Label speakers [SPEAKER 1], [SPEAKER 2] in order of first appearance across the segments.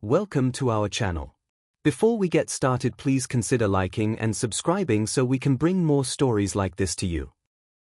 [SPEAKER 1] Welcome to our channel. Before we get started, please consider liking and subscribing so we can bring more stories like this to you.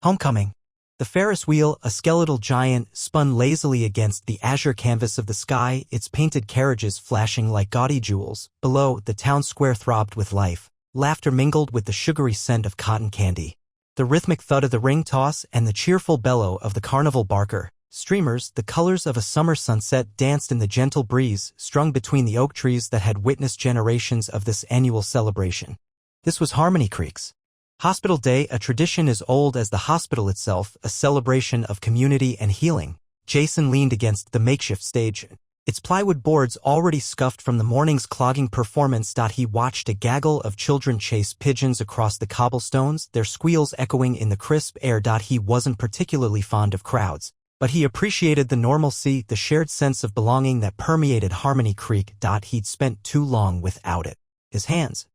[SPEAKER 2] Homecoming. The Ferris wheel, a skeletal giant, spun lazily against the azure canvas of the sky, its painted carriages flashing like gaudy jewels. Below, the town square throbbed with life. Laughter mingled with the sugary scent of cotton candy. The rhythmic thud of the ring toss and the cheerful bellow of the carnival barker. Streamers, the colors of a summer sunset, danced in the gentle breeze, strung between the oak trees that had witnessed generations of this annual celebration. This was Harmony Creek's Hospital Day, a tradition as old as the hospital itself, a celebration of community and healing. Jason leaned against the makeshift stage, its plywood boards already scuffed from the morning's clogging performance. He watched a gaggle of children chase pigeons across the cobblestones, their squeals echoing in the crisp air. He wasn't particularly fond of crowds, but he appreciated the normalcy, the shared sense of belonging that permeated Harmony Creek. He'd spent too long without it. His hands,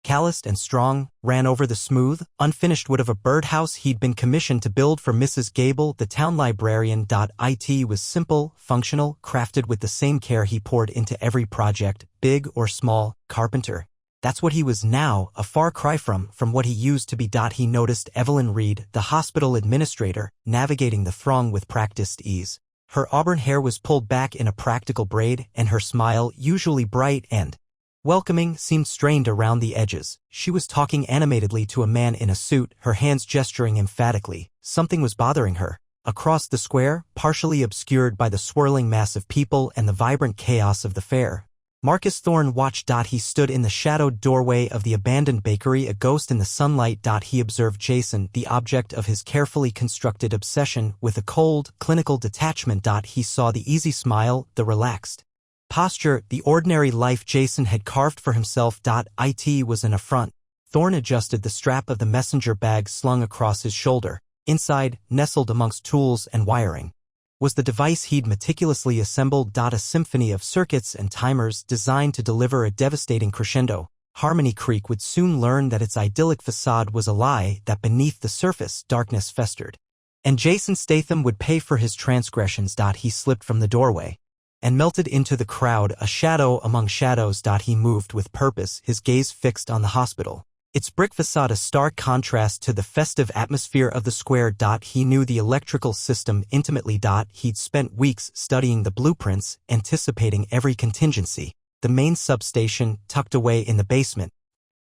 [SPEAKER 2] calloused and strong, ran over the smooth, unfinished wood of a birdhouse he'd been commissioned to build for Mrs. Gable, the town librarian. It was simple, functional, crafted with the same care he poured into every project, big or small. Carpenter. That's what he was now, a far cry from what he used to be. He noticed Evelyn Reed, the hospital administrator, navigating the throng with practiced ease. Her auburn hair was pulled back in a practical braid, and her smile, usually bright and welcoming, seemed strained around the edges. She was talking animatedly to a man in a suit, her hands gesturing emphatically. Something was bothering her. Across the square, partially obscured by the swirling mass of people and the vibrant chaos of the fair, Marcus Thorne watched. He stood in the shadowed doorway of the abandoned bakery, a ghost in the sunlight. He observed Jason, the object of his carefully constructed obsession, with a cold, clinical detachment. He saw the easy smile, the relaxed posture, the ordinary life Jason had carved for himself. It was an affront. Thorne adjusted the strap of the messenger bag slung across his shoulder. Inside, nestled amongst tools and wiring, was the device he'd meticulously assembled. A symphony of circuits and timers designed to deliver a devastating crescendo. Harmony Creek would soon learn that its idyllic facade was a lie, that beneath the surface darkness festered. And Jason Statham would pay for his transgressions. He slipped from the doorway and melted into the crowd, a shadow among shadows. He moved with purpose, his gaze fixed on the hospital, its brick facade a stark contrast to the festive atmosphere of the square. He knew the electrical system intimately. He'd spent weeks studying the blueprints, anticipating every contingency. The main substation, tucked away in the basement,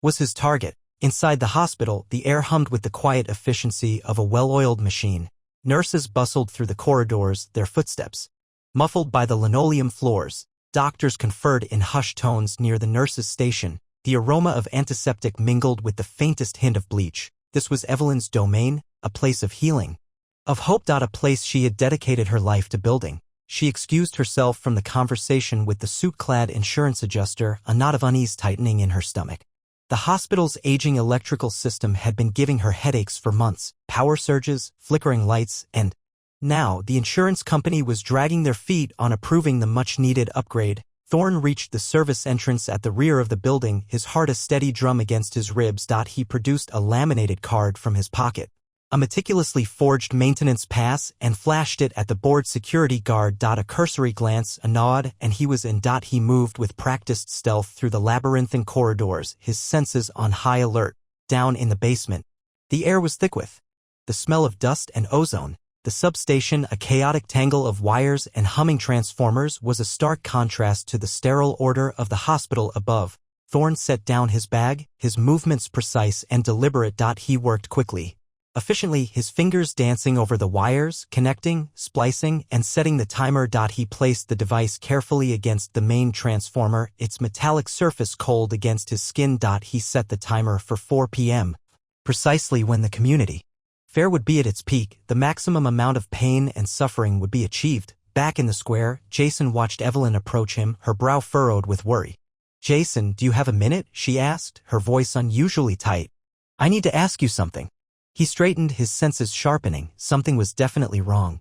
[SPEAKER 2] was his target. Inside the hospital, the air hummed with the quiet efficiency of a well-oiled machine. Nurses bustled through the corridors, their footsteps muffled by the linoleum floors. Doctors conferred in hushed tones near the nurses' station. The aroma of antiseptic mingled with the faintest hint of bleach. This was Evelyn's domain, a place of healing, of hope. A place she had dedicated her life to building. She excused herself from the conversation with the suit-clad insurance adjuster, a knot of unease tightening in her stomach. The hospital's aging electrical system had been giving her headaches for months, power surges, flickering lights, and now the insurance company was dragging their feet on approving the much-needed upgrade. Thorne reached the service entrance at the rear of the building, his heart a steady drum against his ribs. He produced a laminated card from his pocket, a meticulously forged maintenance pass, and flashed it at the board security guard. A cursory glance, a nod, and he was in. He moved with practiced stealth through the labyrinthine corridors, his senses on high alert. Down in the basement, the air was thick with the smell of dust and ozone. The substation, a chaotic tangle of wires and humming transformers, was a stark contrast to the sterile order of the hospital above. Thorne set down his bag, his movements precise and deliberate. He worked quickly, efficiently, his fingers dancing over the wires, connecting, splicing, and setting the timer. He placed the device carefully against the main transformer, its metallic surface cold against his skin. He set the timer for 4 p.m., precisely when the community fair would be at its peak. The maximum amount of pain and suffering would be achieved. Back in the square, Jason watched Evelyn approach him, her brow furrowed with worry. "Jason, do you have a minute?" she asked, her voice unusually tight. "I need to ask you something." He straightened, his senses sharpening. Something was definitely wrong.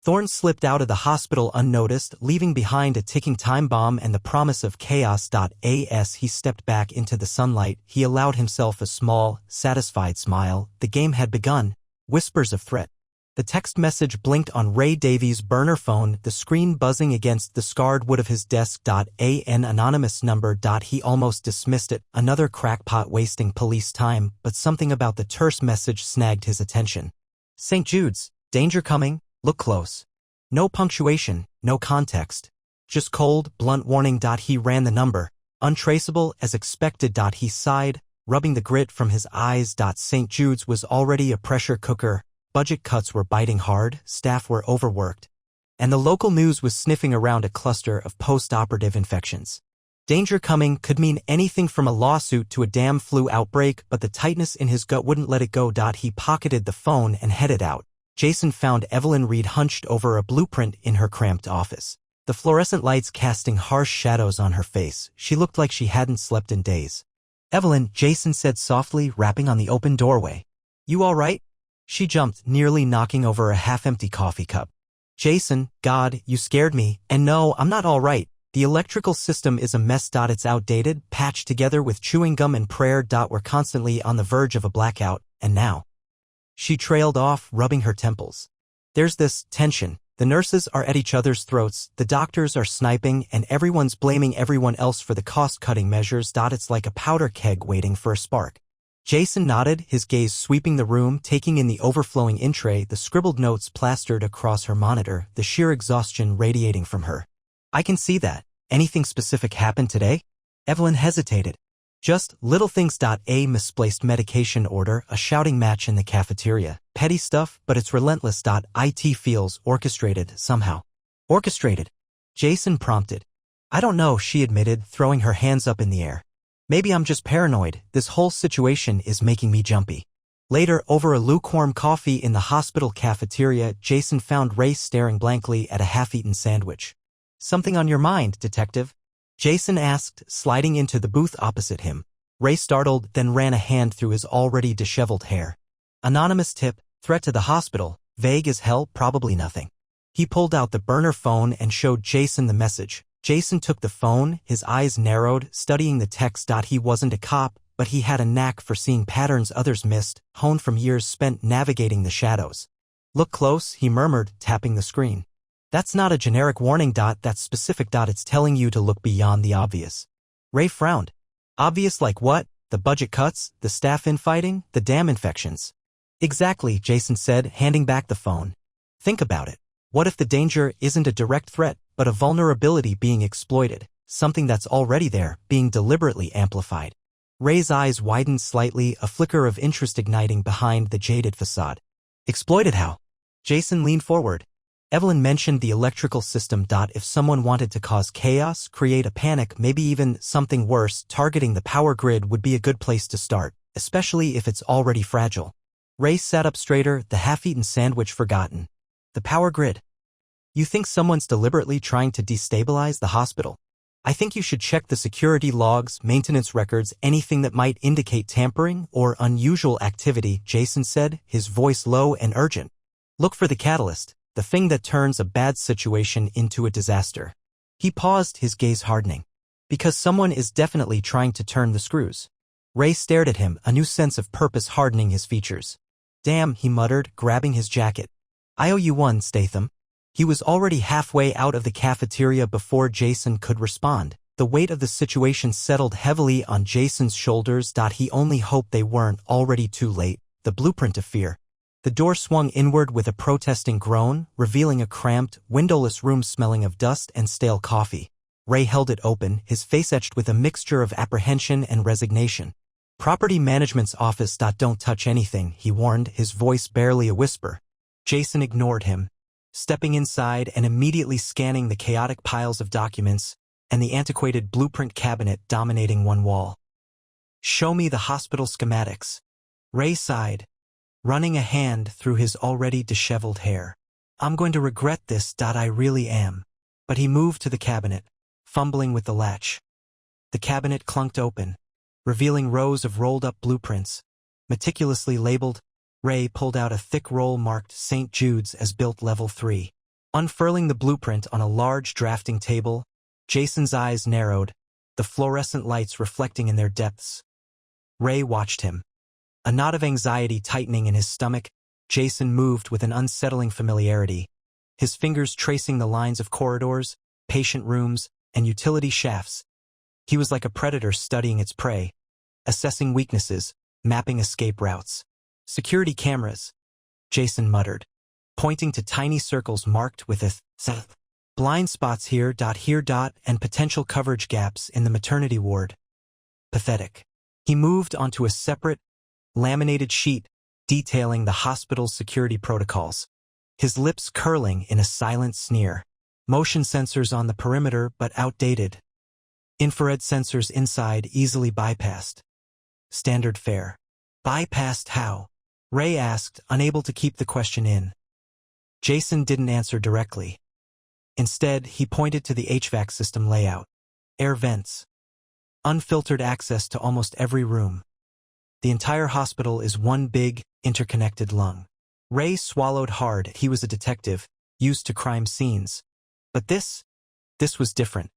[SPEAKER 2] Thorne slipped out of the hospital unnoticed, leaving behind a ticking time bomb and the promise of chaos. As he stepped back into the sunlight, he allowed himself a small, satisfied smile. The game had begun. Whispers of threat, The text message blinked on Ray Davies' burner phone, the screen buzzing against the scarred wood of his desk. An anonymous number. He almost dismissed it, another crackpot wasting police time, but something about the terse message snagged his attention. St. Jude's, danger coming, look close. No punctuation, no context. Just cold, blunt warning. He ran the number. Untraceable as expected. He sighed, rubbing the grit from his eyes. St. Jude's was already a pressure cooker. Budget cuts were biting hard, staff were overworked, and the local news was sniffing around a cluster of post-operative infections. Danger coming could mean anything from a lawsuit to a damn flu outbreak, but the tightness in his gut wouldn't let it go. He pocketed the phone and headed out. Jason found Evelyn Reed hunched over a blueprint in her cramped office. The fluorescent lights casting harsh shadows on her face. She looked like she hadn't slept in days. "Evelyn," Jason said softly, rapping on the open doorway. "You all right?" She jumped, nearly knocking over a half-empty coffee cup. "Jason, God, you scared me. And no, I'm not all right. The electrical system is a mess. It's outdated, patched together with chewing gum and prayer. We're constantly on the verge of a blackout, and now." She trailed off, rubbing her temples. "There's this tension. The nurses are at each other's throats, the doctors are sniping, and everyone's blaming everyone else for the cost-cutting measures. It's like a powder keg waiting for a spark." Jason nodded, his gaze sweeping the room, taking in the overflowing in-tray, the scribbled notes plastered across her monitor, the sheer exhaustion radiating from her. "I can see that. Anything specific happened today?" Evelyn hesitated. "Just little things. A misplaced medication order, a shouting match in the cafeteria. Petty stuff, but it's relentless. It feels orchestrated somehow." "Orchestrated?" Jason prompted. "I don't know," she admitted, throwing her hands up in the air. "Maybe I'm just paranoid. This whole situation is making me jumpy." Later, over a lukewarm coffee in the hospital cafeteria, Jason found Ray staring blankly at a half-eaten sandwich. "Something on your mind, Detective?" Jason asked, sliding into the booth opposite him. Ray startled, then ran a hand through his already disheveled hair. "Anonymous tip, threat to the hospital, vague as hell, probably nothing." He pulled out the burner phone and showed Jason the message. Jason took the phone, his eyes narrowed, studying the text. He wasn't a cop, but he had a knack for seeing patterns others missed, honed from years spent navigating the shadows. "Look close," he murmured, tapping the screen. "That's not a generic warning. That's specific. It's telling you to look beyond the obvious." Ray frowned. "Obvious like what? The budget cuts, the staff infighting, the damn infections?" "Exactly," Jason said, handing back the phone. "Think about it. What if the danger isn't a direct threat, but a vulnerability being exploited, something that's already there, being deliberately amplified?" Ray's eyes widened slightly, a flicker of interest igniting behind the jaded facade. "Exploited how?" Jason leaned forward. "Evelyn mentioned the electrical system. If someone wanted to cause chaos, create a panic, maybe even something worse, targeting the power grid would be a good place to start, especially if it's already fragile." Ray sat up straighter, the half-eaten sandwich forgotten. "The power grid? You think someone's deliberately trying to destabilize the hospital?" "I think you should check the security logs, maintenance records, anything that might indicate tampering or unusual activity," Jason said, his voice low and urgent. "Look for the catalyst, the thing that turns a bad situation into a disaster." He paused, his gaze hardening. "Because someone is definitely trying to turn the screws." Ray stared at him, a new sense of purpose hardening his features. "Damn," he muttered, grabbing his jacket. "I owe you one, Statham." He was already halfway out of the cafeteria before Jason could respond. The weight of the situation settled heavily on Jason's shoulders. He only hoped they weren't already too late. The blueprint of fear. The door swung inward with a protesting groan, revealing a cramped, windowless room smelling of dust and stale coffee. Ray held it open, his face etched with a mixture of apprehension and resignation. "Property management's office. Don't touch anything," he warned, his voice barely a whisper. Jason ignored him, stepping inside and immediately scanning the chaotic piles of documents and the antiquated blueprint cabinet dominating one wall. "Show me the hospital schematics." Ray sighed, running a hand through his already disheveled hair. "I'm going to regret this. I really am." But he moved to the cabinet, fumbling with the latch. The cabinet clunked open, revealing rows of rolled-up blueprints, meticulously labeled. Ray pulled out a thick roll marked St. Jude's as built level 3. Unfurling the blueprint on a large drafting table, Jason's eyes narrowed, the fluorescent lights reflecting in their depths. Ray watched him, a knot of anxiety tightening in his stomach. Jason moved with an unsettling familiarity, his fingers tracing the lines of corridors, patient rooms, and utility shafts. He was like a predator studying its prey, assessing weaknesses, mapping escape routes. Security cameras, Jason muttered, pointing to tiny circles marked with a blind spots here, and potential coverage gaps in the maternity ward. Pathetic. He moved onto a separate, laminated sheet detailing the hospital's security protocols, his lips curling in a silent sneer. Motion sensors on the perimeter but outdated. Infrared sensors inside easily bypassed. Standard fare. Bypassed how? Ray asked, unable to keep the question in. Jason didn't answer directly. Instead, he pointed to the HVAC system layout. Air vents. Unfiltered access to almost every room. The entire hospital is one big, interconnected lung. Ray swallowed hard. He was a detective, used to crime scenes. But this was different.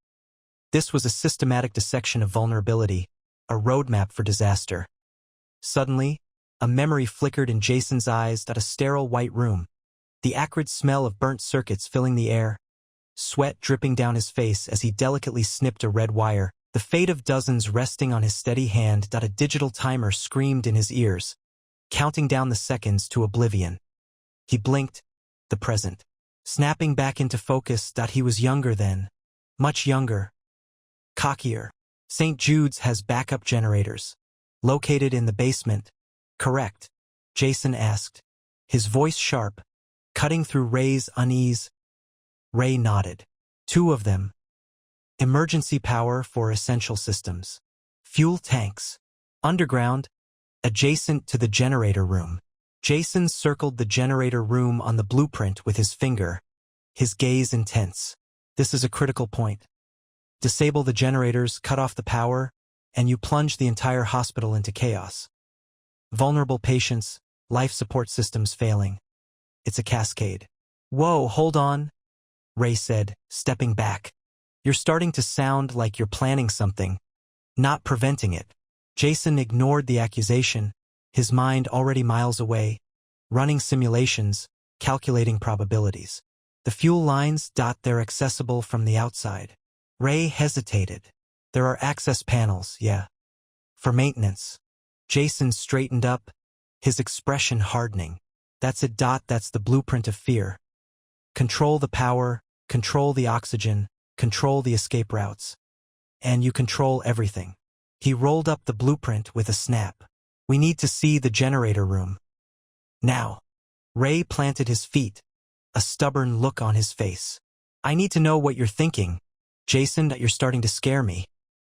[SPEAKER 2] This was a systematic dissection of vulnerability, a roadmap for disaster. Suddenly, a memory flickered in Jason's eyes at a sterile white room, the acrid smell of burnt circuits filling the air, sweat dripping down his face as he delicately snipped a red wire, the fate of dozens resting on his steady hand. A digital timer screamed in his ears, counting down the seconds to oblivion. He blinked, the present, snapping back into focus. He was younger then, much younger, cockier. St. Jude's has backup generators, located in the basement. Correct? Jason asked, his voice sharp, cutting through Ray's unease. Ray nodded. 2 of them. Emergency power for essential systems. Fuel tanks. Underground, adjacent to the generator room. Jason circled the generator room on the blueprint with his finger, his gaze intense. This is a critical point. Disable the generators, cut off the power, and you plunge the entire hospital into chaos. Vulnerable patients, life support systems failing. It's a cascade. Whoa, hold on, Ray said, stepping back. You're starting to sound like you're planning something, not preventing it. Jason ignored the accusation, his mind already miles away, running simulations, calculating probabilities. The fuel lines, they're accessible from the outside. Ray hesitated. There are access panels, yeah. For maintenance. Jason straightened up, his expression hardening. That's it. That's the blueprint of fear. Control the power, control the oxygen, control the escape routes. And you control everything. He rolled up the blueprint with a snap. We need to see the generator room. Now. Ray planted his feet, a stubborn look on his face. I need to know what you're thinking. Jason, you're starting to scare me.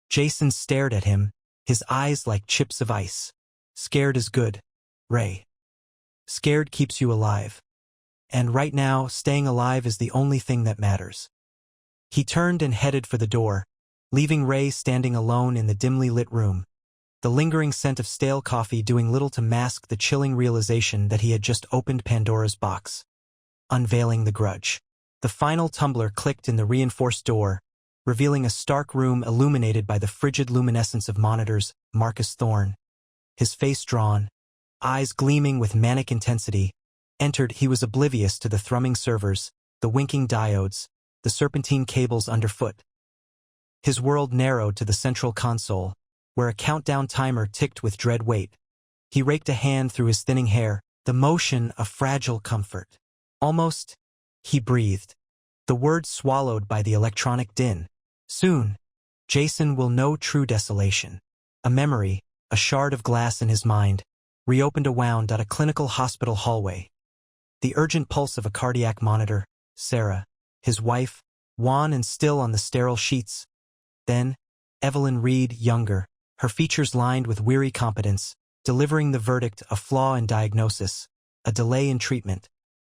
[SPEAKER 2] Jason stared at him, his eyes like chips of ice. Scared is good, Ray. Scared keeps you alive. And right now, staying alive is the only thing that matters. He turned and headed for the door, leaving Ray standing alone in the dimly lit room, the lingering scent of stale coffee doing little to mask the chilling realization that he had just opened Pandora's box. Unveiling the grudge. The final tumbler clicked in the reinforced door, revealing a stark room illuminated by the frigid luminescence of monitors. Marcus Thorne, his face drawn, eyes gleaming with manic intensity, entered. He was oblivious to the thrumming servers, the winking diodes, the serpentine cables underfoot. His world narrowed to the central console, where a countdown timer ticked with dread weight. He raked a hand through his thinning hair, the motion of fragile comfort. Almost, he breathed, the words swallowed by the electronic din. Soon, Jason will know true desolation. A memory, a shard of glass in his mind, reopened a wound at a clinical hospital hallway. The urgent pulse of a cardiac monitor, Sarah, his wife, wan and still on the sterile sheets. Then, Evelyn Reed, younger, her features lined with weary competence, delivering the verdict: a flaw in diagnosis, a delay in treatment,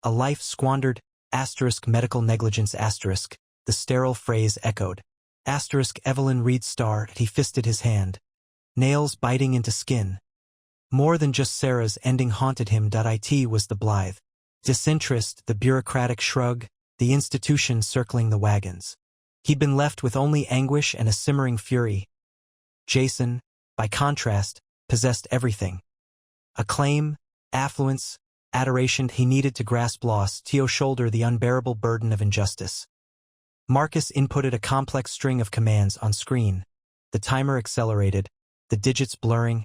[SPEAKER 2] a life squandered, medical negligence, the sterile phrase echoed. Evelyn Reed starred. He fisted his hand, nails biting into skin. More than just Sarah's ending haunted him. It was the blithe disinterest, the bureaucratic shrug, the institution circling the wagons. He'd been left with only anguish and a simmering fury. Jason, by contrast, possessed everything. Acclaim, affluence, Adoration he needed to grasp loss to shoulder the unbearable burden of injustice. Marcus inputted a complex string of commands on screen. The timer accelerated, the digits blurring.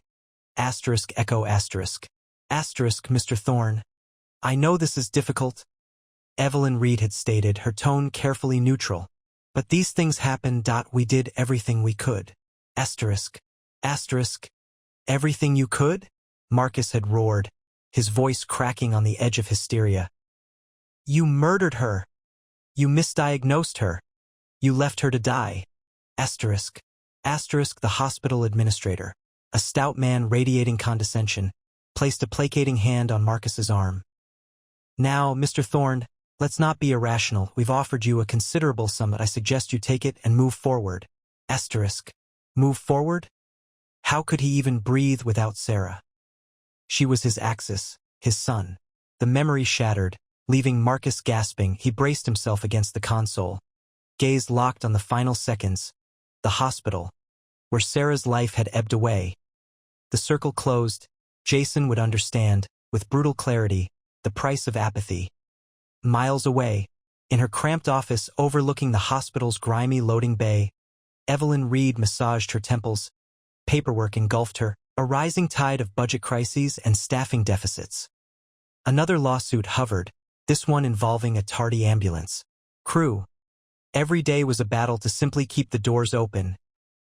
[SPEAKER 2] Asterisk echo asterisk. Asterisk Mr. Thorne. I know this is difficult. Evelyn Reed had stated, her tone carefully neutral. But these things happen. We did everything we could. Asterisk. Asterisk. Everything you could? Marcus had roared, his voice cracking on the edge of hysteria. You murdered her. You misdiagnosed her. You left her to die. Asterisk. Asterisk the hospital administrator, a stout man radiating condescension, placed a placating hand on Marcus's arm. Now, Mr. Thorne, let's not be irrational. We've offered you a considerable sum, but I suggest you take it and move forward. Asterisk. Move forward? How could he even breathe without Sarah? She was his axis, his son. The memory shattered, leaving Marcus gasping. He braced himself against the console, gaze locked on the final seconds. The hospital, where Sarah's life had ebbed away. The circle closed. Jason would understand, with brutal clarity, the price of apathy. Miles away, in her cramped office overlooking the hospital's grimy loading bay, Evelyn Reed massaged her temples. Paperwork engulfed her, a rising tide of budget crises and staffing deficits. Another lawsuit hovered, this one involving a tardy ambulance crew. Every day was a battle to simply keep the doors open.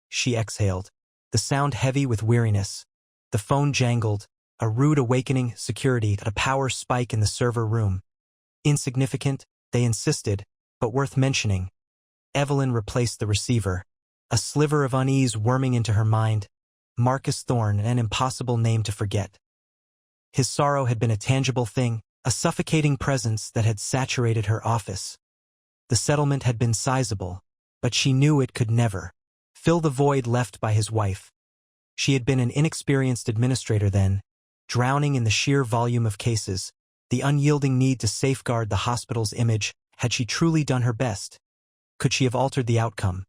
[SPEAKER 2] She exhaled, the sound heavy with weariness. The phone jangled, a rude awakening. Security at a power spike in the server room. Insignificant, they insisted, but worth mentioning. Evelyn replaced the receiver, a sliver of unease worming into her mind. Marcus Thorne, an impossible name to forget. His sorrow had been a tangible thing, a suffocating presence that had saturated her office. The settlement had been sizable, but she knew it could never fill the void left by his wife. She had been an inexperienced administrator then, drowning in the sheer volume of cases, the unyielding need to safeguard the hospital's image. Had she truly done her best? Could she have altered the outcome?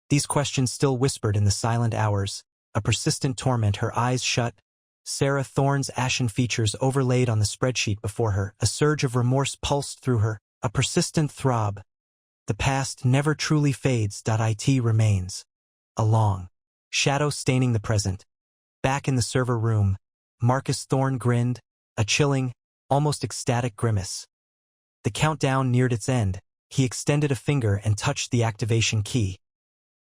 [SPEAKER 2] These questions still whispered in the silent hours, a persistent torment. Her eyes shut, Sarah Thorne's ashen features overlaid on the spreadsheet before her. A surge of remorse pulsed through her, a persistent throb. The past never truly fades. It remains. A long shadow staining the present. Back in the server room, Marcus Thorne grinned, a chilling, almost ecstatic grimace. The countdown neared its end. He extended a finger and touched the activation key.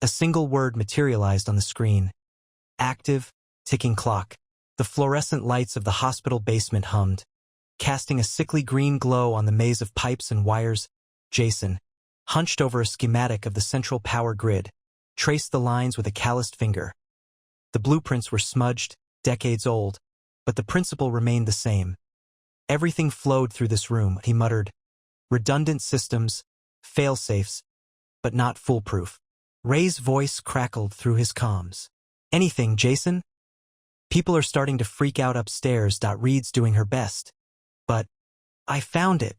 [SPEAKER 2] A single word materialized on the screen. Active, ticking clock. The fluorescent lights of the hospital basement hummed, casting a sickly green glow on the maze of pipes and wires. Jason, hunched over a schematic of the central power grid, traced the lines with a calloused finger. The blueprints were smudged, decades old, but the principle remained the same. Everything flowed through this room, he muttered. Redundant systems, fail-safes, but not foolproof. Ray's voice crackled through his comms. Anything, Jason? People are starting to freak out upstairs. Reed's doing her best. But I found it,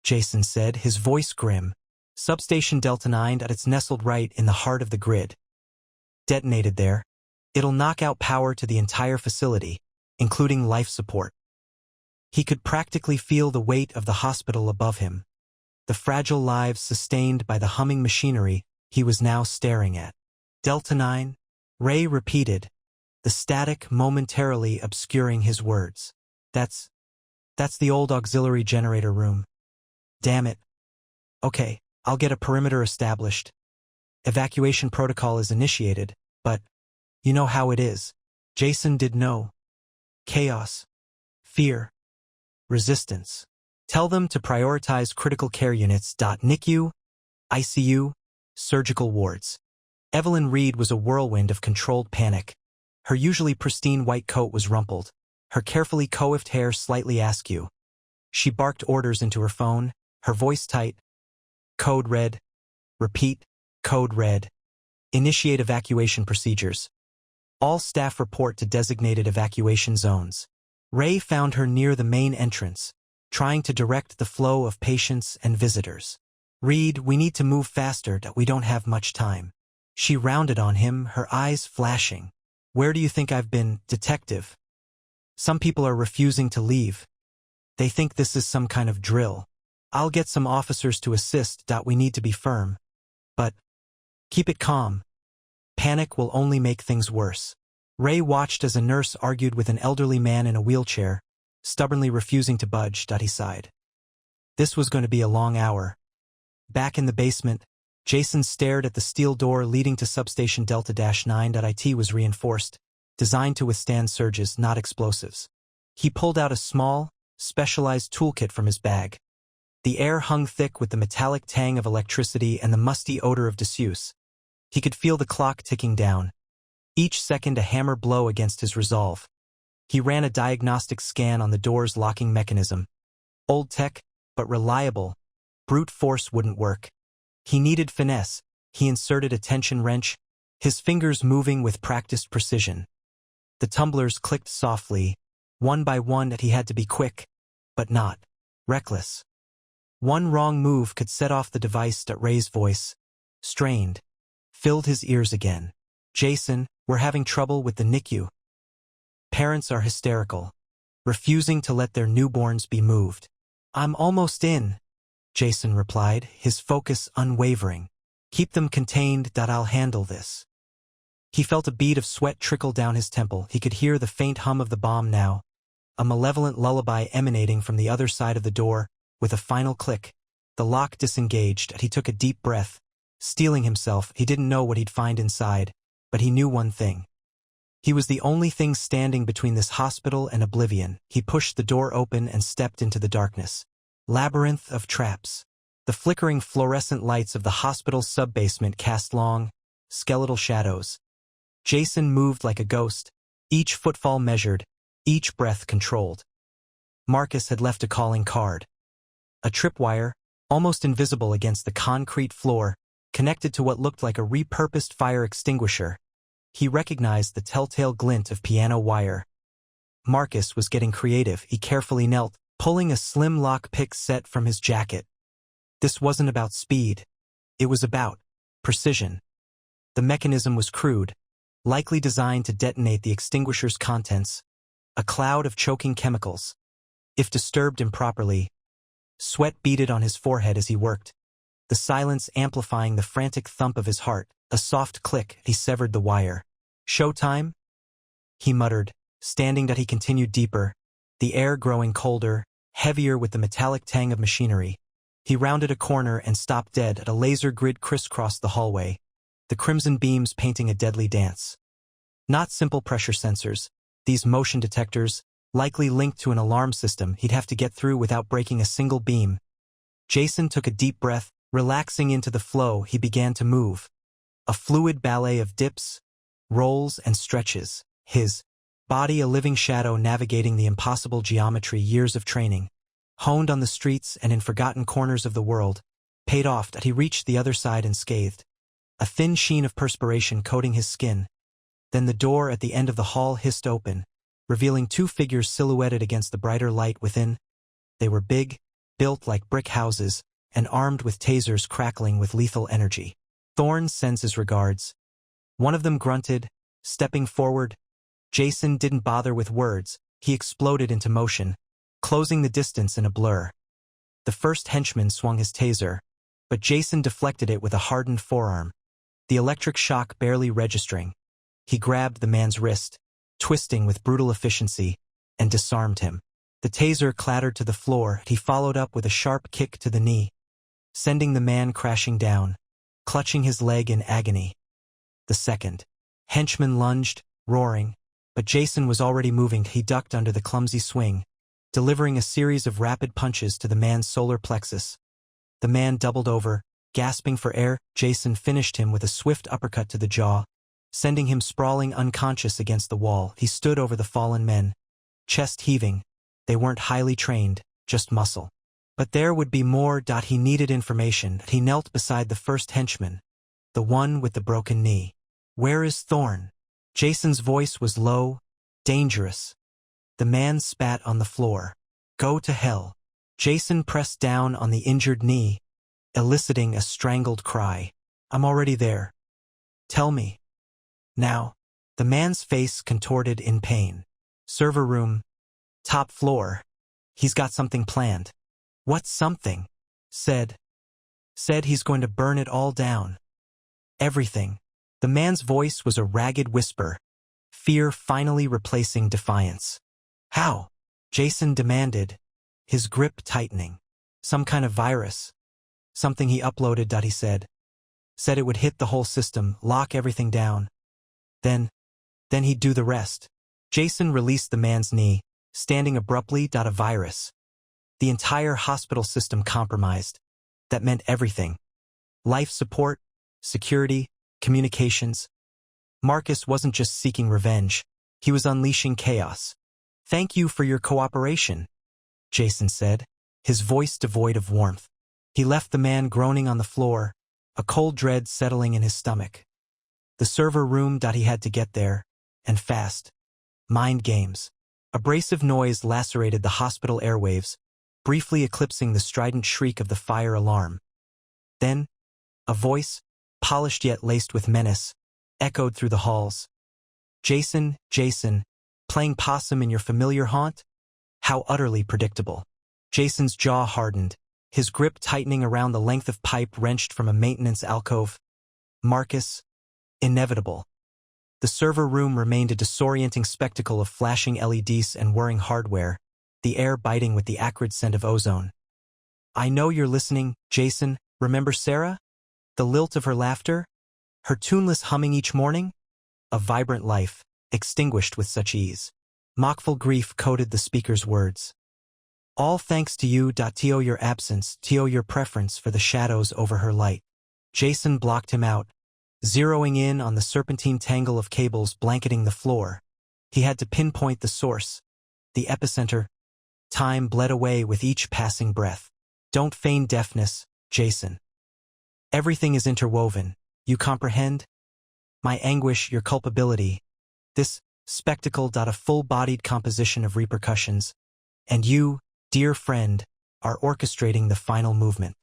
[SPEAKER 2] Jason said, his voice grim. Substation Delta 9, it's nestled right in the heart of the grid. Detonated there, it'll knock out power to the entire facility, including life support. He could practically feel the weight of the hospital above him, the fragile lives sustained by the humming machinery he was now staring at. Delta 9, Ray repeated, the static momentarily obscuring his words. That's the old auxiliary generator room. Damn it. Okay, I'll get a perimeter established. Evacuation protocol is initiated, but you know how it is. Jason did know. Chaos. Fear. Resistance. Tell them to prioritize critical care units. NICU, ICU, surgical wards. Evelyn Reed was a whirlwind of controlled panic. Her usually pristine white coat was rumpled, her carefully coiffed hair slightly askew. She barked orders into her phone, her voice tight. Code red. Repeat. Code red. Initiate evacuation procedures. All staff report to designated evacuation zones. Ray found her near the main entrance, trying to direct the flow of patients and visitors. Reed, we need to move faster. We don't have much time. She rounded on him, her eyes flashing. Where do you think I've been, detective? Some people are refusing to leave. They think this is some kind of drill. I'll get some officers to assist. We need to be firm. But keep it calm. Panic will only make things worse. Ray watched as a nurse argued with an elderly man in a wheelchair, stubbornly refusing to budge. He sighed. This was going to be a long hour. Back in the basement, Jason stared at the steel door leading to substation Delta-9. It was reinforced, designed to withstand surges, not explosives. He pulled out a small, specialized toolkit from his bag. The air hung thick with the metallic tang of electricity and the musty odor of disuse. He could feel the clock ticking down, each second a hammer blow against his resolve. He ran a diagnostic scan on the door's locking mechanism. Old tech, but reliable. Brute force wouldn't work. He needed finesse. He inserted a tension wrench, his fingers moving with practiced precision. The tumblers clicked softly, one by one. He had to be quick, but not reckless. One wrong move could set off the device. Ray's voice, strained, filled his ears again. Jason, we're having trouble with the NICU. Parents are hysterical, refusing to let their newborns be moved. I'm almost in, Jason replied, his focus unwavering. Keep them contained. I'll handle this. He felt a bead of sweat trickle down his temple. He could hear the faint hum of the bomb now, a malevolent lullaby emanating from the other side of the door. With a final click, the lock disengaged. He took a deep breath, steeling himself. He didn't know what he'd find inside, but he knew one thing. He was the only thing standing between this hospital and oblivion. He pushed the door open and stepped into the darkness. Labyrinth of traps. The flickering fluorescent lights of the hospital sub-basement cast long, skeletal shadows. Jason moved like a ghost, each footfall measured, each breath controlled. Marcus had left a calling card. A tripwire, almost invisible against the concrete floor, connected to what looked like a repurposed fire extinguisher. He recognized the telltale glint of piano wire. Marcus was getting creative. He carefully knelt, pulling a slim lock-pick set from his jacket. This wasn't about speed. It was about precision. The mechanism was crude, likely designed to detonate the extinguisher's contents, a cloud of choking chemicals. If disturbed improperly, sweat beaded on his forehead as he worked, the silence amplifying the frantic thump of his heart. A soft click. He severed the wire. Showtime? He muttered, standing. He continued deeper, the air growing colder, heavier with the metallic tang of machinery. He rounded a corner and stopped dead. A laser grid crisscrossed the hallway, the crimson beams painting a deadly dance. Not simple pressure sensors, these motion detectors, likely linked to an alarm system he'd have to get through without breaking a single beam. Jason took a deep breath, relaxing into the flow. He began to move. A fluid ballet of dips, rolls, and stretches. His body a living shadow navigating the impossible geometry. Years of training, honed on the streets and in forgotten corners of the world, paid off. He reached the other side unscathed, a thin sheen of perspiration coating his skin. Then the door at the end of the hall hissed open, revealing two figures silhouetted against the brighter light within. They were big, built like brick houses, and armed with tasers crackling with lethal energy. Thorne sends his regards. One of them grunted, stepping forward. Jason didn't bother with words. He exploded into motion, closing the distance in a blur. The first henchman swung his taser, but Jason deflected it with a hardened forearm, the electric shock barely registering. He grabbed the man's wrist, twisting with brutal efficiency, and disarmed him. The taser clattered to the floor. He followed up with a sharp kick to the knee, sending the man crashing down, clutching his leg in agony. The second henchman lunged, roaring, but Jason was already moving. He ducked under the clumsy swing, delivering a series of rapid punches to the man's solar plexus. The man doubled over, gasping for air. Jason finished him with a swift uppercut to the jaw, sending him sprawling unconscious against the wall. He stood over the fallen men, chest heaving. They weren't highly trained, just muscle. But there would be more. He needed information. He knelt beside the first henchman, the one with the broken knee. Where is Thorne? Jason's voice was low, dangerous. The man spat on the floor. Go to hell. Jason pressed down on the injured knee, eliciting a strangled cry. I'm already there. Tell me. Now. The man's face contorted in pain. Server room. Top floor. He's got something planned. What's something? Said he's going to burn it all down. Everything. The man's voice was a ragged whisper, fear finally replacing defiance. How? Jason demanded, his grip tightening. Some kind of virus. Something he uploaded, he said. Said it would hit the whole system, lock everything down. Then he'd do the rest. Jason released the man's knee, standing abruptly. A virus. The entire hospital system compromised. That meant everything. Life support, security, communications. Marcus wasn't just seeking revenge. He was unleashing chaos. Thank you for your cooperation, Jason said, his voice devoid of warmth. He left the man groaning on the floor, a cold dread settling in his stomach. The server room. He had to get there, and fast. Mind games. Abrasive noise lacerated the hospital airwaves, briefly eclipsing the strident shriek of the fire alarm. Then, a voice, polished yet laced with menace, echoed through the halls. Jason, playing possum in your familiar haunt? How utterly predictable. Jason's jaw hardened, his grip tightening around the length of pipe wrenched from a maintenance alcove. Marcus, inevitable. The server room remained a disorienting spectacle of flashing LEDs and whirring hardware, the air biting with the acrid scent of ozone. I know you're listening, Jason. Remember Sarah? The lilt of her laughter? Her tuneless humming each morning? A vibrant life, extinguished with such ease. Mockful grief coated the speaker's words. All thanks to you. To your absence, to your preference for the shadows over her light. Jason blocked him out, zeroing in on the serpentine tangle of cables blanketing the floor. He had to pinpoint the source, the epicenter. Time bled away with each passing breath. Don't feign deafness, Jason. Everything is interwoven. You comprehend? My anguish, your culpability. This spectacle. A full-bodied composition of repercussions. And you, dear friend, are orchestrating the final movement.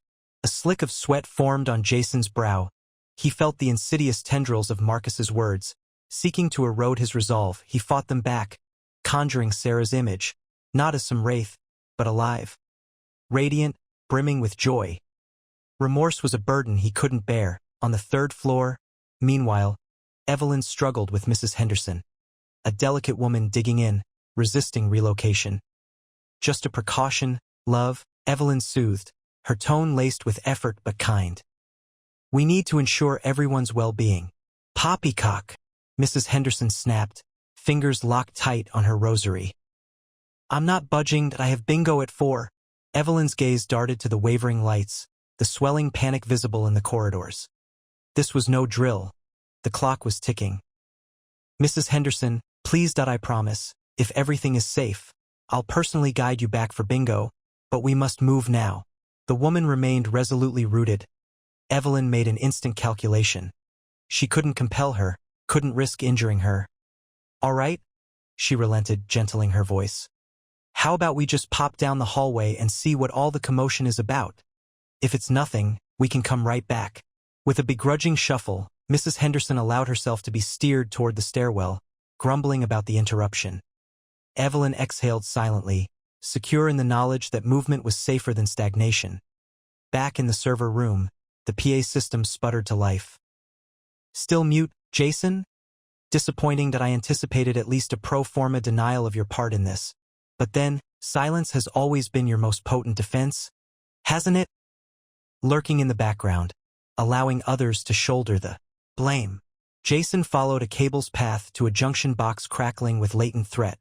[SPEAKER 2] A slick of sweat formed on Jason's brow. He felt the insidious tendrils of Marcus's words. Seeking to erode his resolve, he fought them back, conjuring Sarah's image, not as some wraith, but alive. Radiant, brimming with joy. Remorse was a burden he couldn't bear. On the third floor, meanwhile, Evelyn struggled with Mrs. Henderson, a delicate woman digging in, resisting relocation. Just a precaution, love, Evelyn soothed, her tone laced with effort but kind. We need to ensure everyone's well-being. Poppycock, Mrs. Henderson snapped, fingers locked tight on her rosary. I'm not budging. I have bingo at 4. Evelyn's gaze darted to the wavering lights, the swelling panic visible in the corridors. This was no drill. The clock was ticking. Mrs. Henderson, please. I promise, if everything is safe, I'll personally guide you back for bingo, but we must move now. The woman remained resolutely rooted. Evelyn made an instant calculation. She couldn't compel her, couldn't risk injuring her. All right, she relented, gentling her voice. How about we just pop down the hallway and see what all the commotion is about? If it's nothing, we can come right back. With a begrudging shuffle, Mrs. Henderson allowed herself to be steered toward the stairwell, grumbling about the interruption. Evelyn exhaled silently, secure in the knowledge that movement was safer than stagnation. Back in the server room, the PA system sputtered to life. Still mute, Jason? Disappointing that I anticipated at least a pro forma denial of your part in this. But then, silence has always been your most potent defense, hasn't it? Lurking in the background, allowing others to shoulder the blame. Jason followed a cable's path to a junction box crackling with latent threat.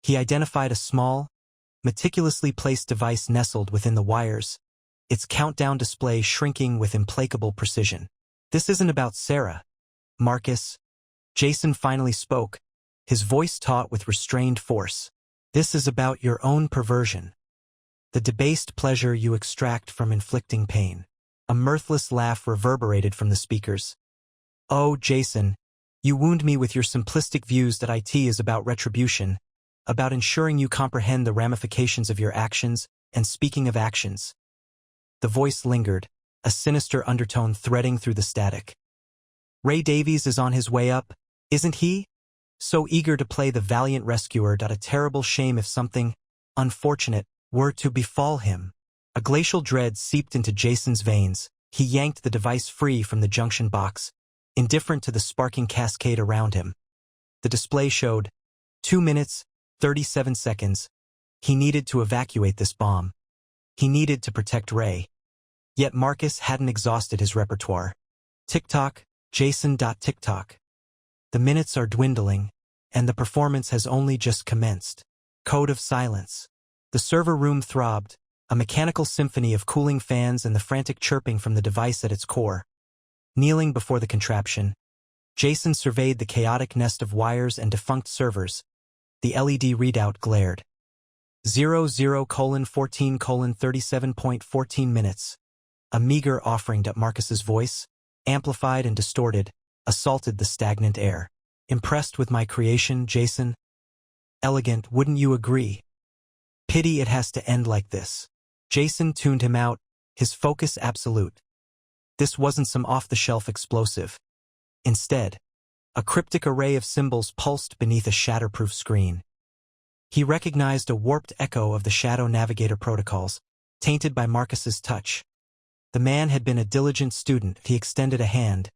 [SPEAKER 2] He identified a small, meticulously placed device nestled within the wires, its countdown display shrinking with implacable precision. This isn't about Sarah, Marcus. Jason finally spoke, his voice taut with restrained force. This is about your own perversion. The debased pleasure you extract from inflicting pain. A mirthless laugh reverberated from the speakers. Oh, Jason, you wound me with your simplistic views that IT is about retribution, about ensuring you comprehend the ramifications of your actions, and speaking of actions. The voice lingered, a sinister undertone threading through the static. Ray Davies is on his way up, isn't he? So eager to play the valiant rescuer. A terrible shame if something unfortunate were to befall him. A glacial dread seeped into Jason's veins. He yanked the device free from the junction box, indifferent to the sparking cascade around him. The display showed 2 minutes, 37 seconds. He needed to evacuate this bomb. He needed to protect Ray. Yet Marcus hadn't exhausted his repertoire. Tick-tock, Jason.tick-tock. The minutes are dwindling, and the performance has only just commenced. Code of silence. The server room throbbed, a mechanical symphony of cooling fans and the frantic chirping from the device at its core. Kneeling before the contraption, Jason surveyed the chaotic nest of wires and defunct servers. The LED readout glared. 00:14:37.14 minutes. A meager offering that Marcus's voice, amplified and distorted, assaulted the stagnant air. Impressed with my creation, Jason? Elegant, wouldn't you agree? Pity it has to end like this. Jason tuned him out, his focus absolute. This wasn't some off-the-shelf explosive. Instead, a cryptic array of symbols pulsed beneath a shatterproof screen. He recognized a warped echo of the Shadow Navigator protocols, tainted by Marcus's touch. The man had been a diligent student. He extended a hand,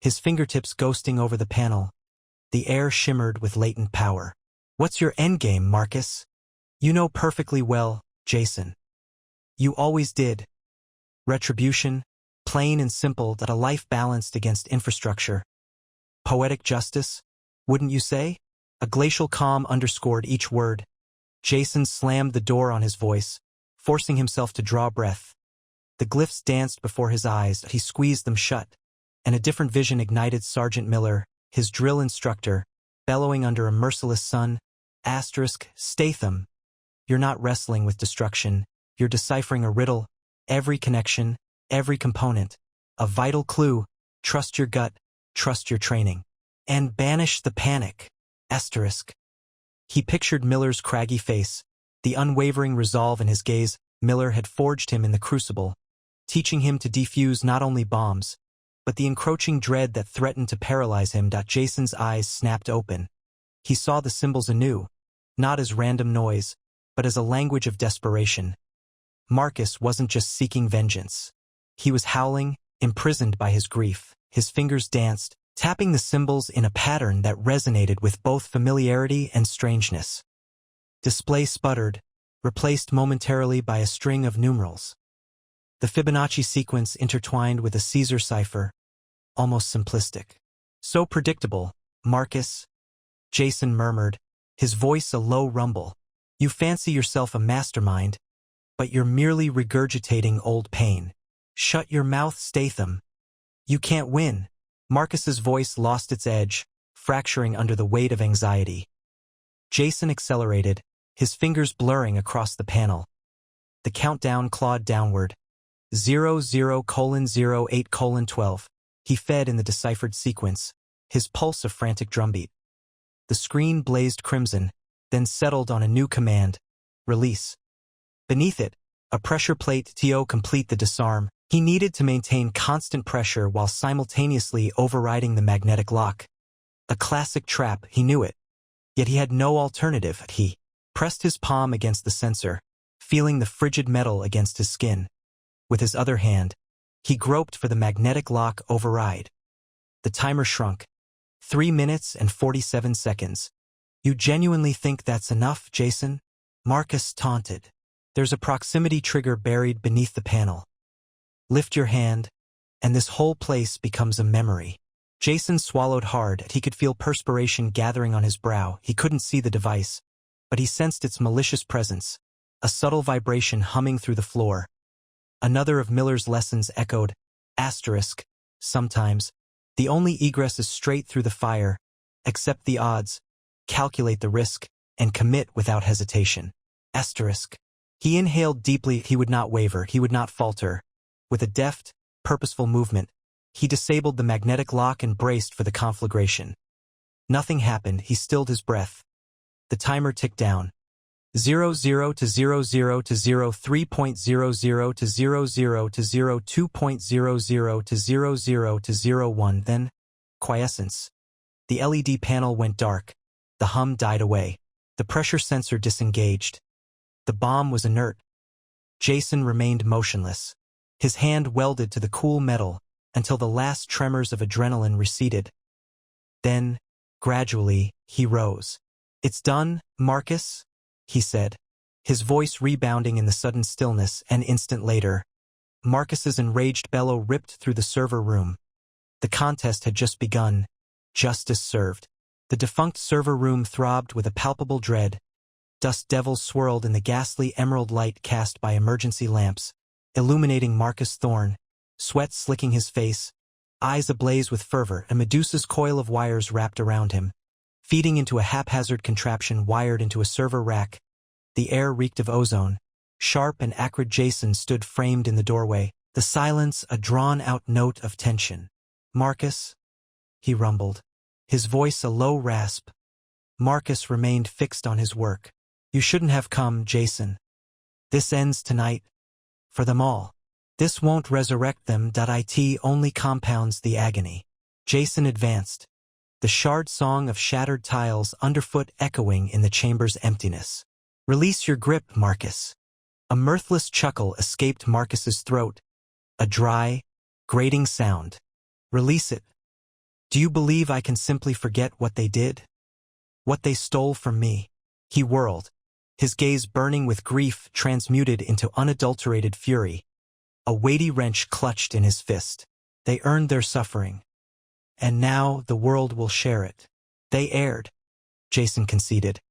[SPEAKER 2] his fingertips ghosting over the panel. The air shimmered with latent power. What's your endgame, Marcus? You know perfectly well, Jason. You always did. Retribution, plain and simple, that a life balanced against infrastructure. Poetic justice, wouldn't you say? A glacial calm underscored each word. Jason slammed the door on his voice, forcing himself to draw breath. The glyphs danced before his eyes. He squeezed them shut, and a different vision ignited Sergeant Miller, his drill instructor, bellowing under a merciless sun. Statham. You're not wrestling with destruction. You're deciphering a riddle. Every connection, every component. A vital clue. Trust your gut. Trust your training. And banish the panic. He pictured Miller's craggy face, the unwavering resolve in his gaze. Miller had forged him in the crucible, teaching him to defuse not only bombs, but the encroaching dread that threatened to paralyze him. Jason's eyes snapped open. He saw the symbols anew, not as random noise, but as a language of desperation. Marcus wasn't just seeking vengeance. He was howling, imprisoned by his grief. His fingers danced, tapping the symbols in a pattern that resonated with both familiarity and strangeness. Display sputtered, replaced momentarily by a string of numerals. The Fibonacci sequence intertwined with a Caesar cipher, almost simplistic. So predictable, Marcus, Jason murmured, his voice a low rumble. You fancy yourself a mastermind, but you're merely regurgitating old pain. Shut your mouth, Statham. You can't win. Marcus's voice lost its edge, fracturing under the weight of anxiety. Jason accelerated, his fingers blurring across the panel. The countdown clawed downward. 00:08:12. He fed in the deciphered sequence, his pulse a frantic drumbeat. The screen blazed crimson, then settled on a new command. Release. Beneath it, a pressure plate to complete the disarm. He needed to maintain constant pressure while simultaneously overriding the magnetic lock. A classic trap, he knew it. Yet he had no alternative. He pressed his palm against the sensor, feeling the frigid metal against his skin. With his other hand, he groped for the magnetic lock override. The timer shrunk. 3 minutes and 47 seconds. You genuinely think that's enough, Jason? Marcus taunted. There's a proximity trigger buried beneath the panel. Lift your hand, and this whole place becomes a memory. Jason swallowed hard. He could feel perspiration gathering on his brow. He couldn't see the device, but he sensed its malicious presence, a subtle vibration humming through the floor. Another of Miller's lessons echoed. Sometimes, the only egress is straight through the fire. Accept the odds, calculate the risk, and commit without hesitation. He inhaled deeply. He would not waver. He would not falter. With a deft, purposeful movement, he disabled the magnetic lock and braced for the conflagration. Nothing happened. He stilled his breath. The timer ticked down. 00 to 00 to 03.00 to 00 to 02.00 to 00 to 01. Then, quiescence. The LED panel went dark. The hum died away. The pressure sensor disengaged. The bomb was inert, Jason remained motionless, his hand welded to the cool metal until the last tremors of adrenaline receded. Then, gradually, he rose. "It's done, Marcus," he said, his voice rebounding in the sudden stillness. An instant later, Marcus's enraged bellow ripped through the server room. The contest had just begun. Justice served. The defunct server room throbbed with a palpable dread. Dust devils swirled in the ghastly emerald light cast by emergency lamps, illuminating Marcus Thorne, sweat slicking his face, eyes ablaze with fervor. A Medusa's coil of wires wrapped around him, feeding into a haphazard contraption wired into a server rack. The air reeked of ozone. Sharp and acrid Jason stood framed in the doorway, the silence a drawn-out note of tension. "Marcus," he rumbled, his voice a low rasp. Marcus remained fixed on his work. "You shouldn't have come, Jason. This ends tonight. For them all. This won't resurrect them. It only compounds the agony." Jason advanced, the shard song of shattered tiles underfoot echoing in the chamber's emptiness. "Release your grip, Marcus." A mirthless chuckle escaped Marcus's throat, a dry, grating sound. "Release it. Do you believe I can simply forget what they did? What they stole from me?" He whirled, his gaze burning with grief transmuted into unadulterated fury. A weighty wrench clutched in his fist. "They earned their suffering. And now the world will share it." "They erred," Jason conceded,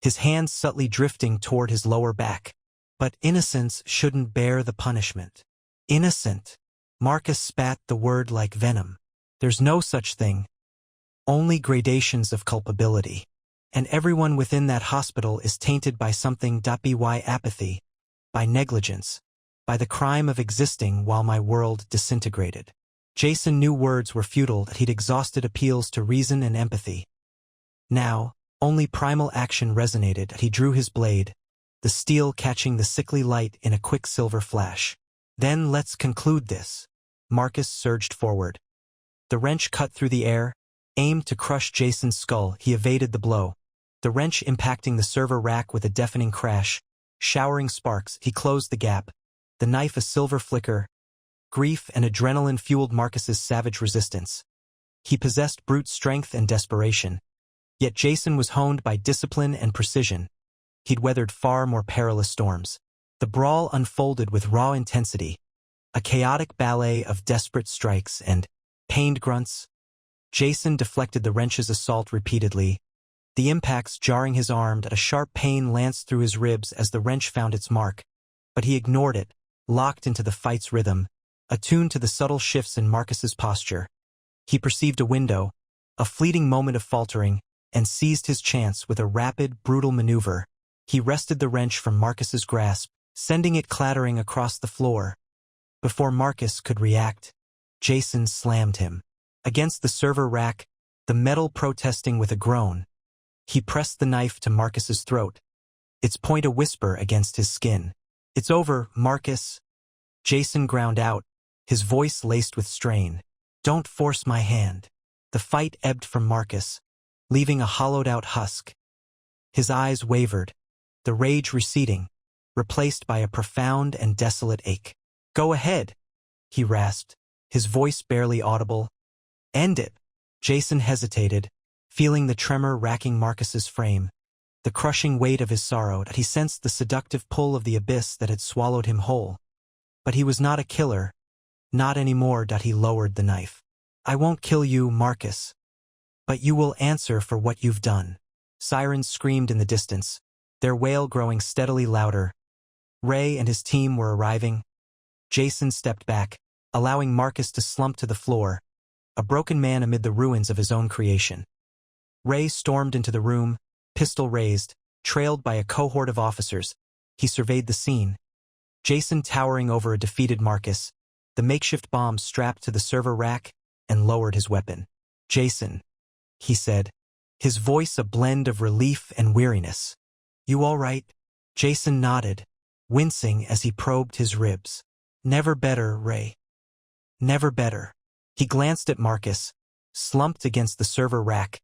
[SPEAKER 2] his hands subtly drifting toward his lower back. "But innocence shouldn't bear the punishment." "Innocent?" Marcus spat the word like venom. "There's no such thing. Only gradations of culpability. And everyone within that hospital is tainted by something. By apathy, by negligence, by the crime of existing while my world disintegrated." Jason knew words were futile, that he'd exhausted appeals to reason and empathy. Now, only primal action resonated. He drew his blade, the steel catching the sickly light in a quicksilver flash. "Then let's conclude this." Marcus surged forward. The wrench cut through the air, aimed to crush Jason's skull. He evaded the blow, the wrench impacting the server rack with a deafening crash. Showering sparks, he closed the gap, the knife a silver flicker. Grief and adrenaline fueled Marcus's savage resistance. He possessed brute strength and desperation. Yet Jason was honed by discipline and precision. He'd weathered far more perilous storms. The brawl unfolded with raw intensity, a chaotic ballet of desperate strikes and pained grunts. Jason deflected the wrench's assault repeatedly, the impacts jarring his arm. A sharp pain lanced through his ribs as the wrench found its mark. But he ignored it, locked into the fight's rhythm, attuned to the subtle shifts in Marcus's posture. He perceived a window, a fleeting moment of faltering, and seized his chance with a rapid, brutal maneuver. He wrested the wrench from Marcus's grasp, sending it clattering across the floor. Before Marcus could react, Jason slammed him against the server rack, the metal protesting with a groan. He pressed the knife to Marcus's throat, its point a whisper against his skin. "It's over, Marcus." Jason ground out, his voice laced with strain. "Don't force my hand." The fight ebbed from Marcus, leaving a hollowed-out husk. His eyes wavered, the rage receding, replaced by a profound and desolate ache. "Go ahead," he rasped, his voice barely audible. "End it." Jason hesitated, feeling the tremor racking Marcus's frame, the crushing weight of his sorrow. He sensed the seductive pull of the abyss that had swallowed him whole. But he was not a killer, not anymore. He lowered the knife. "I won't kill you, Marcus. But you will answer for what you've done." Sirens screamed in the distance, their wail growing steadily louder. Ray and his team were arriving. Jason stepped back, allowing Marcus to slump to the floor, a broken man amid the ruins of his own creation. Ray stormed into the room, pistol raised, trailed by a cohort of officers. He surveyed the scene. Jason towering over a defeated Marcus, the makeshift bomb strapped to the server rack, and lowered his weapon. "Jason," he said, his voice a blend of relief and weariness. "You all right?" Jason nodded, wincing as he probed his ribs. "Never better, Ray. Never better." He glanced at Marcus, slumped against the server rack,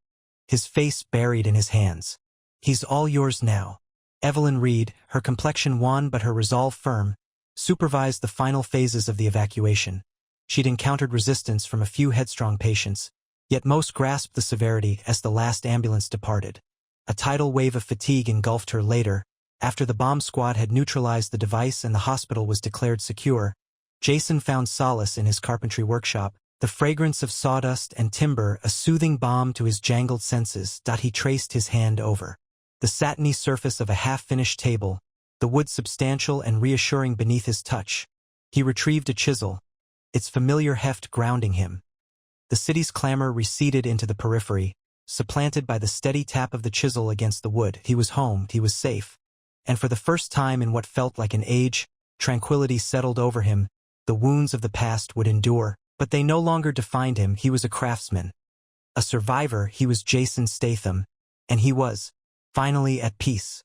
[SPEAKER 2] his face buried in his hands. "He's all yours now." Evelyn Reed, her complexion wan but her resolve firm, supervised the final phases of the evacuation. She'd encountered resistance from a few headstrong patients, yet most grasped the severity as the last ambulance departed. A tidal wave of fatigue engulfed her later. After the bomb squad had neutralized the device and the hospital was declared secure, Jason found solace in his carpentry workshop, the fragrance of sawdust and timber a soothing balm to his jangled senses. He traced his hand over the satiny surface of a half-finished table, the wood substantial and reassuring beneath his touch. He retrieved a chisel, its familiar heft grounding him. The city's clamor receded into the periphery, supplanted by the steady tap of the chisel against the wood. He was home, he was safe. And for the first time in what felt like an age, tranquility settled over him. The wounds of the past would endure, but they no longer defined him. He was a craftsman. A survivor. He was Jason Statham. And he was finally at peace.